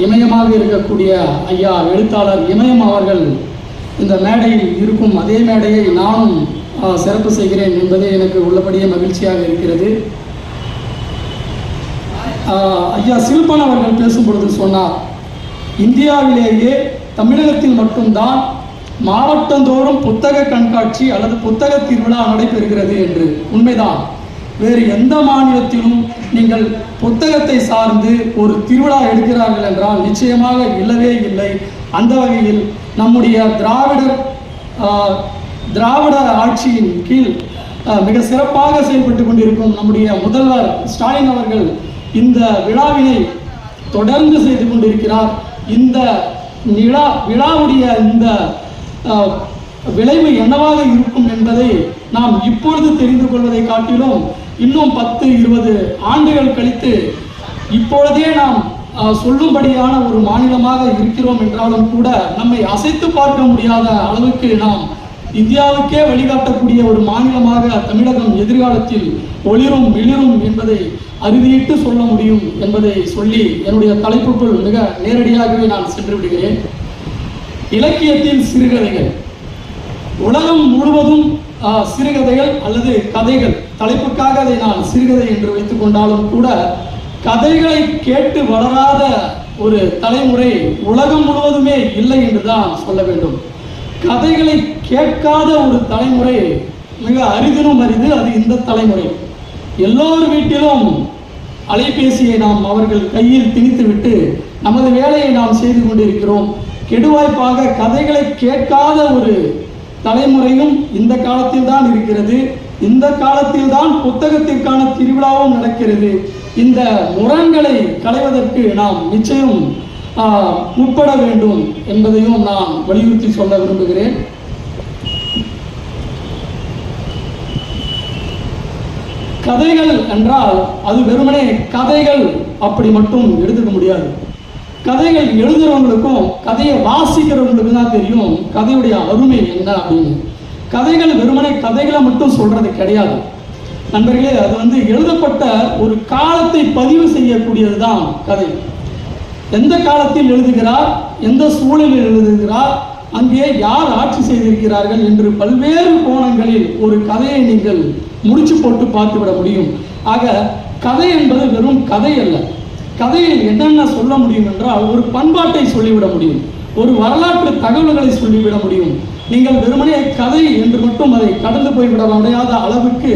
இமயமாக இருக்கக்கூடிய ஐயா எழுத்தாளர் இமயம் அவர்கள் இந்த மேடையில் இருக்கும் அதே மேடையை நானும் சிறப்பு செய்கிறேன் என்பதே எனக்கு உள்ளபடியே மகிழ்ச்சியாக இருக்கிறது. ஐயா சில்பன் அவர்கள் பேசும் பொழுது சொன்னார், இந்தியாவிலேயே தமிழகத்தில் மட்டும்தான் மாவட்டந்தோறும் புத்தக கண்காட்சி அல்லது புத்தக திருவிழா நடைபெறுகிறது என்று. உண்மைதான். வேறு எந்த மாநிலத்திலும் நீங்கள் புத்தகத்தை சார்ந்து ஒரு திருவிழா எடுக்கிறார்கள் என்றால் நிச்சயமாக இல்லவே இல்லை. அந்த வகையில் நம்முடைய திராவிட ஆட்சியின் கீழ் மிக சிறப்பாக செயல்பட்டு கொண்டிருக்கும் நம்முடைய முதல்வர் ஸ்டாலின் அவர்கள் இந்த விழாவினை தொடர்ந்து செய்து கொண்டிருக்கிறார். இந்த விழாவுடைய இந்த விளைவு என்னவாக இருக்கும் என்பதை நாம் இப்பொழுது தெரிந்து கொள்வதை காட்டிலும் இன்னும் 10-20 ஆண்டுகள் கழித்து இப்பொழுதே நாம் சொல்லும்படியான ஒரு மாநிலமாக இருக்கிறோம் என்றாலும் கூட நம்மை அசைத்து பார்க்க முடியாத அளவுக்கு நாம் இந்தியாவுக்கே வழிகாட்டக்கூடிய ஒரு மாநிலமாக தமிழகம் எதிர்காலத்தில் ஒளிரும் மிளிரும் என்பதை அறுதியிட்டு சொல்ல முடியும் என்பதை சொல்லி என்னுடைய தலைப்புக்குள் மிக நேரடியாகவே நான் சென்று விடுகிறேன். இலக்கியத்தில் சிறுகதைகள், உலகம் முழுவதும் சிறுகதைகள் அல்லது கதைகள், தலைப்புக்காக அதை நான் சிறுகதை என்று வைத்துக் கொண்டாலும் கூட கதைகளை கேட்டு வளராத ஒரு தலைமுறை உலகம் முழுவதுமே இல்லை என்றுதான் சொல்ல வேண்டும். கதைகளை கேட்காத ஒரு தலைமுறை மிக அரிதிலும் அரிது, அது இந்த தலைமுறை. எல்லோர் வீட்டிலும் அலைபேசியை நாம் அவர்கள் கையில் திணித்துவிட்டு நமது வேலையை நாம் செய்து கொண்டிருக்கிறோம். கெடுவாய்ப்பாக கதைகளை கேட்காத ஒரு தலைமுறையும் இந்த காலத்தில் தான் இருக்கிறது. இந்த காலத்தில் தான் புத்தகத்திற்கான திருவிழாவும் நடக்கிறது. இந்த முரண்களை களைவதற்கு நாம் நிச்சயம் முற்பட வேண்டும் என்பதையும் நான் வலியுறுத்தி சொல்ல விரும்புகிறேன். கதைகள் என்றால் அது வெறுமனே கதைகள் அப்படி மட்டும் எடுத்துக்க முடியாது. கதைகள் எழுதுறவங்களுக்கும் கதையை வாசிக்கிறவங்களுக்கும் தான் தெரியும் கதையுடைய அருமை என்ன அப்படின்னு. கதைகள் வெறுமனே கதைகளை மட்டும் சொல்றது கிடையாது நண்பர்களே. அது எழுதப்பட்ட ஒரு காலத்தை பதிவு செய்யக்கூடியது தான் கதை. எந்த காலத்தில் எழுதுகிறார், எந்த சூழலில் எழுதுகிறார், அங்கே யார் ஆட்சி செய்திருக்கிறார்கள் என்று பல்வேறு கோணங்களில் ஒரு கதையை நீங்கள் முடிச்சு போட்டு பார்த்துவிட முடியும். ஆக கதை என்பது வெறும் கதை அல்ல. கதையில் என்னென்ன சொல்ல முடியும் என்றால் ஒரு பண்பாட்டை சொல்லிவிட முடியும், ஒரு வரலாற்று தகவல்களை சொல்லிவிட முடியும். நீங்கள் வெறுமனே கதை என்று மட்டும் அதை கடந்து போய்விட முடியாத அளவுக்கு